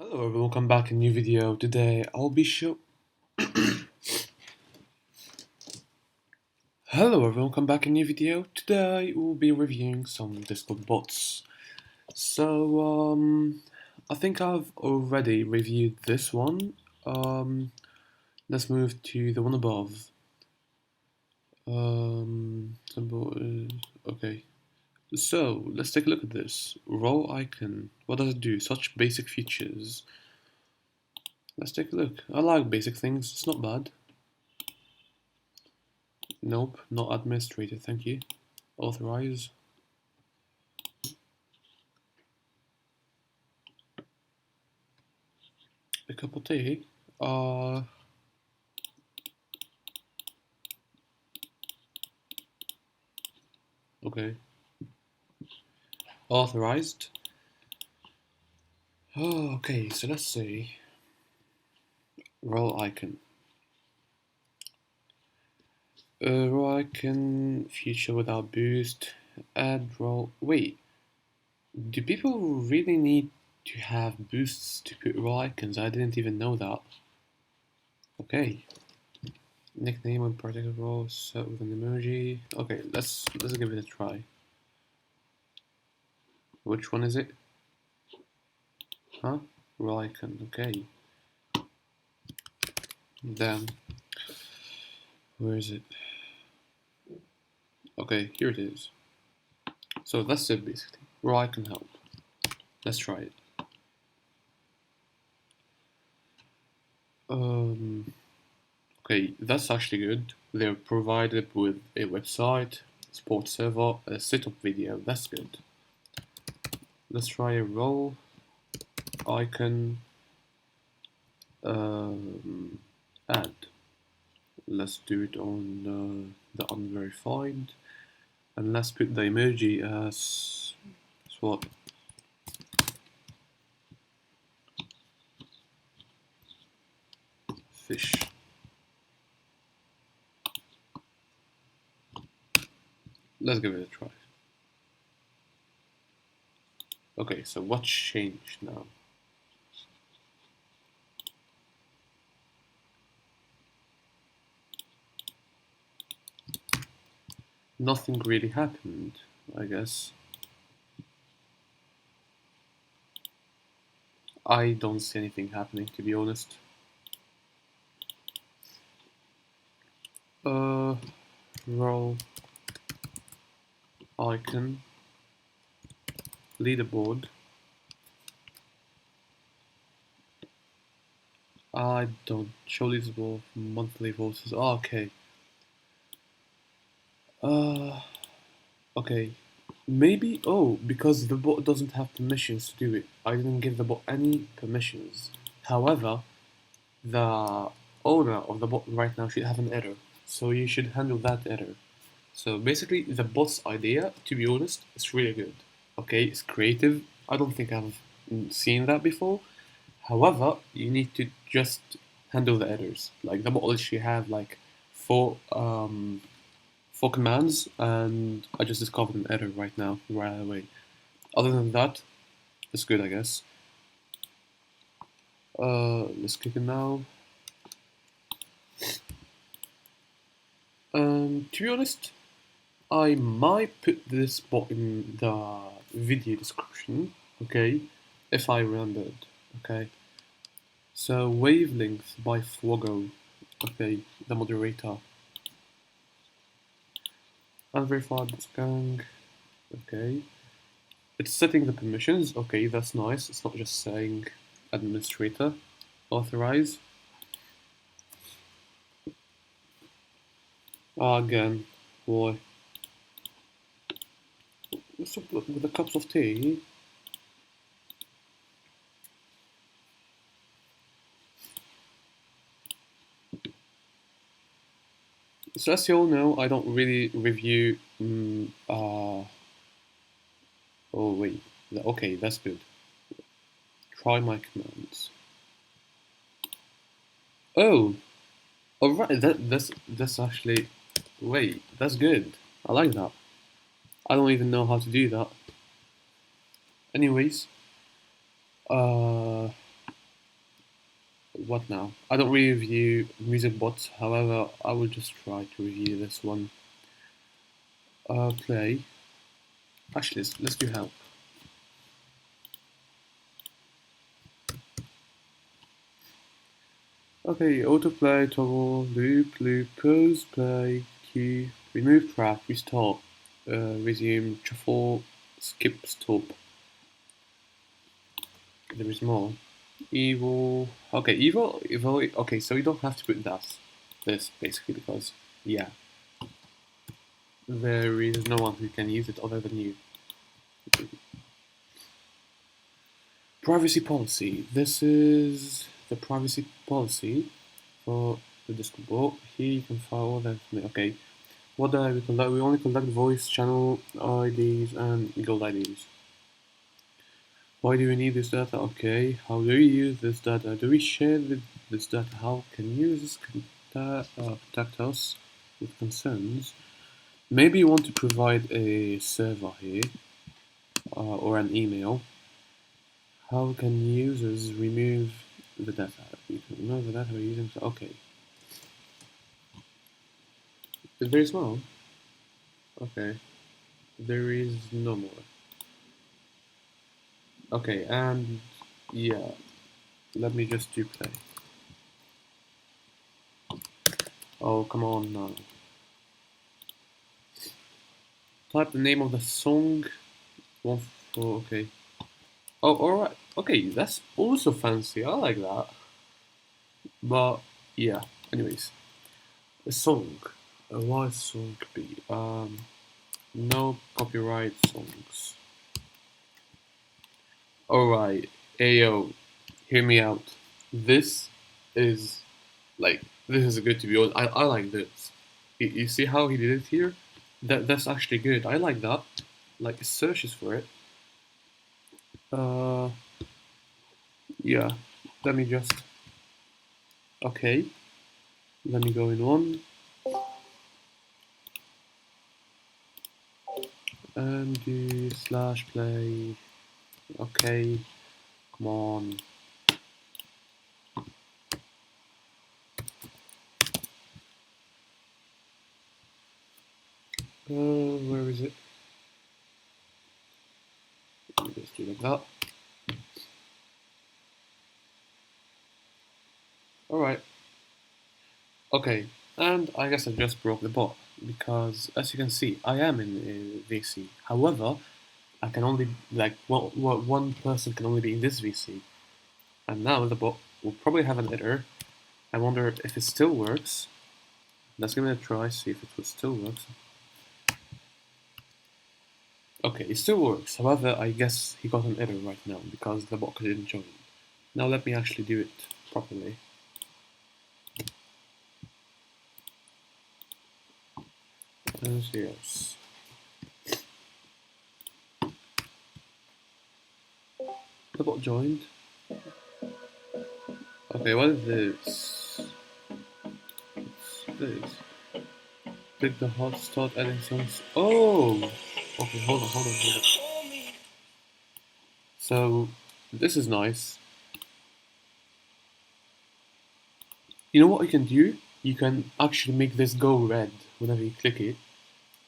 Hello everyone, welcome back in a new video. Today I'll be show Hello everyone, welcome back in a new video. Today we'll be reviewing some Discord bots. So I think I've already reviewed this one. Let's move to the one above. Okay. So let's take a look at this. Role icon. What does it do? Such basic features. Let's take a look. I like basic things, it's not bad. Nope, not administrator, thank you. Authorize. A cup of tea. Okay. Authorized. Oh, okay, so let's see. Role icon. Role icon, feature without boost, add role. Wait, do people really need to have boosts to put role icons? I didn't even know that. Okay. Nickname and particular role set with an emoji. Okay, let's give it a try. Which one is it? Huh? Role icon, okay. Then, where is it? Okay, here it is. So that's it basically. Role icon help. Let's try it. Okay, that's actually good. They're provided with a website, support server, a setup video. That's good. Let's try a role icon add. Let's do it on the unverified, and let's put the emoji as what? Fish. Let's give it a try. Okay, so what's changed now? Nothing really happened, I guess. I don't see anything happening, to be honest. Role icon, leaderboard. I don't show leaderboard monthly votes. Oh, okay. Okay. Maybe, because the bot doesn't have permissions to do it. I didn't give the bot any permissions. However, the owner of the bot right now should have an error. So you should handle that error. So basically, the bot's idea, to be honest, is really good. Okay, it's creative. I don't think I've seen that before. However, you need to just handle the errors. Like the bot literally have like four commands, and I just discovered an error right now, right away. Other than that, it's good, I guess. Let's click it now. To be honest, I might put this bot in the video description, okay, if I remembered, okay. So Wavelength by Fuego, okay, the moderator. Unverified gang, okay. It's setting the permissions, okay, that's nice. It's not just saying administrator. Authorize. Again, boy. What's up with the cups of tea? So as you all know, I don't really review. Oh wait. Okay, that's good. Try my commands. Oh, all right. That's actually. Wait, that's good. I like that. I don't even know how to do that. Anyways, what now? I don't really review music bots, however, I will just try to review this one. Play. Actually, let's do help. Okay, autoplay, toggle, loop, pause, play, cue, remove track, restart, resume, shuffle, skip, stop. There is more. Evil. Okay, evil. Okay, so you don't have to put this basically because yeah, there is no one who can use it other than you. Privacy policy. This is the privacy policy for the Discord bot. Here you can file all that information. Okay, what do we collect? We only collect voice channel IDs and gold IDs. Why do we need this data? Okay, how do we use this data? Do we share this data? How can users contact us with concerns? Maybe you want to provide a server here or an email. How can users remove the data? You can remove the data we're using. Okay. It's very small. Okay. There is no more. Okay, and yeah. Let me just do play. Oh, come on now. Type the name of the song. Okay. Oh, alright. Okay, that's also fancy. I like that. But, yeah. Anyways. A song. What song could be? No copyright songs. Alright. Ayo. Hear me out. This is, this is good to be honest. I like this. You see how he did it here? That's actually good. I like that. Like, it searches for it. Yeah. Let me just... Okay. Let me go in one. And do /play. Okay. Come on. Where is it? Let me just do like that. Alright. Okay. And I guess I just broke the bot. Because, as you can see, I am in VC. However, I can only, one person can only be in this VC. And now the bot will probably have an error. I wonder if it still works. Let's give it a try, see if it still works. Okay, it still works. However, I guess he got an error right now because the bot didn't join. Now let me actually do it properly. Yes. The bot joined. Okay, what is this? What's this? Click the hot start adding songs. Oh! Okay, hold on. So, this is nice. You know what you can do? You can actually make this go red whenever you click it.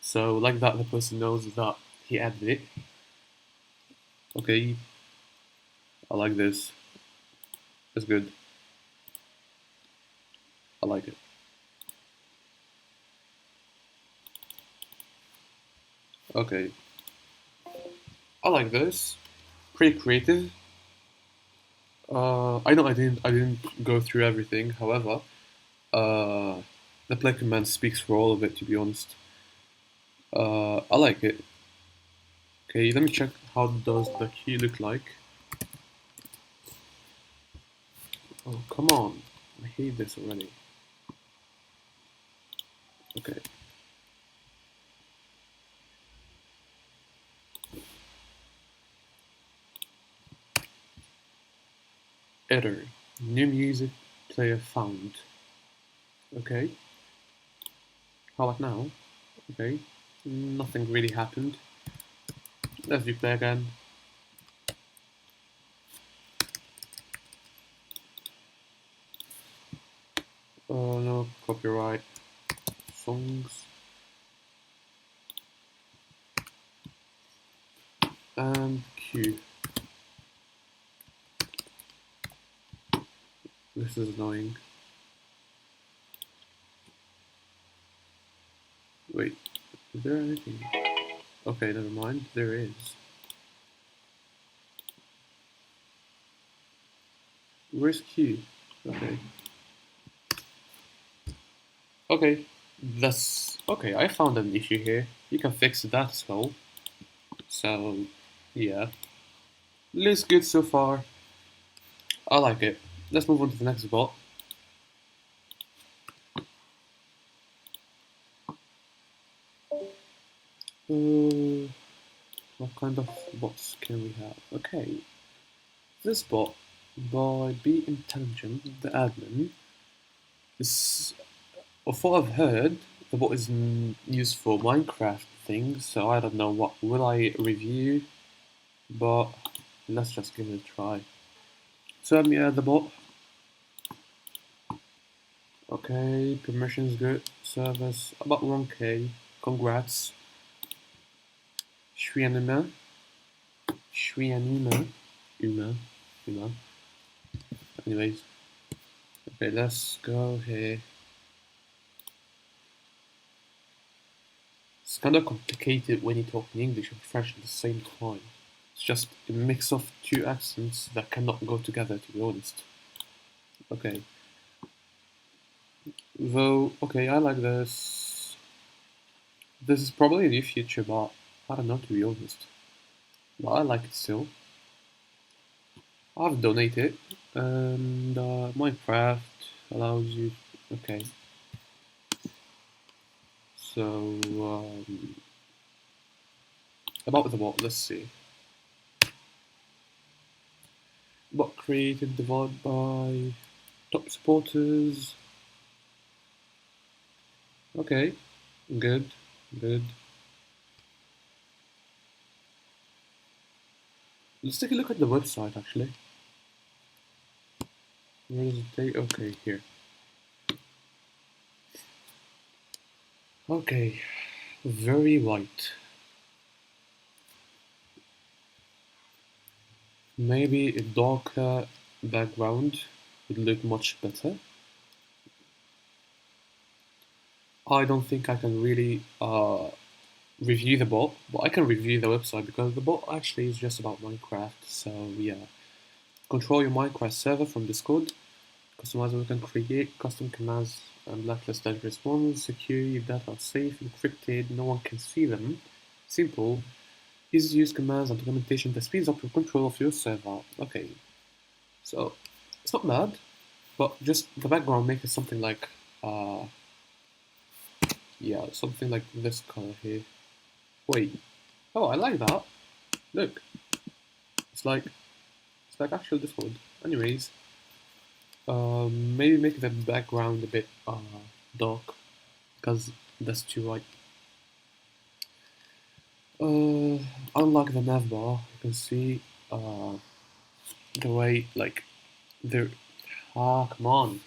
So, like that, the person knows that he added it. Okay. I like this. It's good. I like it. Okay. I like this. Pretty creative. I know I didn't go through everything. However, the play command speaks for all of it. To be honest, I like it. Okay, let me check how does the key look like. Oh, come on! I hate this already. Okay. Error. New music player found. Okay. How about now? Okay. Nothing really happened. Let's replay again. Oh no, copyright. Songs. And Q. This is annoying. Wait, is there anything? Okay, never mind, there is. Where's Q? Okay. Okay, that's... Okay, I found an issue here. You can fix that as well. So, yeah. Looks good so far. I like it. Let's move on to the next bot. What kind of bots can we have? Okay. This bot, by Be Intelligent, the admin, is, of what I've heard, the bot is used for Minecraft things, so I don't know what will I review, but let's just give it a try. So let me add the bot. Okay, permissions good, service about 1k, congrats. Shrianima, Uma. Anyways, okay, let's go here. It's kind of complicated when you talk in English and French at the same time. It's just a mix of two accents that cannot go together, to be honest. Okay. Though, okay, I like this. This is probably a new feature, but I don't know, to be honest. But I like it still. I've donated, and Minecraft allows you. Okay. So, about the bot, let's see. Bot created, developed by top supporters. Okay, good. Let's take a look at the website actually. Where is it? Okay, here. Okay, very white. Maybe a darker background would look much better. I don't think I can really review the bot, but I can review the website because the bot actually is just about Minecraft. So yeah, control your Minecraft server from Discord. Customizer can create custom commands and blacklist dangerous ones. Secure your data are safe, encrypted. No one can see them. Simple. Easy to use commands and documentation that speeds up your control of your server. Okay, so it's not bad, but just the background make it something like yeah, something like this color here. Wait. Oh, I like that. Look. It's like actual Discord. Anyways. Maybe make the background a bit dark. Because that's too white. Unlike the navbar, you can see the way like there come on.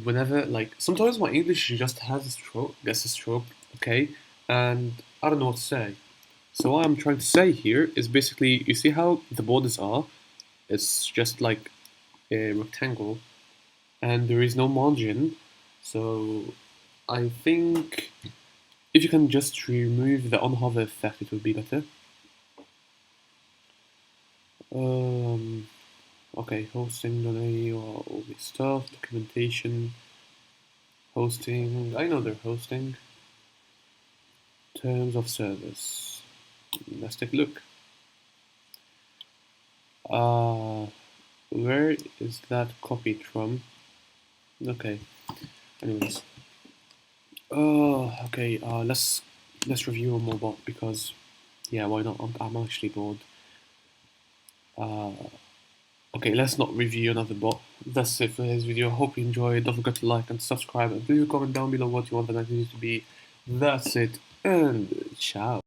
Whenever like sometimes my English just has a stroke, gets a stroke, okay? And I don't know what to say. So what I'm trying to say here is basically, you see how the borders are? It's just like a rectangle, and there is no margin. So I think if you can just remove the on-hover effect, it would be better. Okay, hosting, all this stuff, documentation, hosting. I know they're hosting. Terms of service. Let's take a look. Where is that copied from? Okay. Anyways. Okay. Let's review a more bot because, yeah, why not? I'm actually bored. Okay, let's not review another bot. That's it for this video. Hope you enjoyed. Don't forget to like and subscribe, and leave a comment down below what you want the next video to be. That's it, and ciao.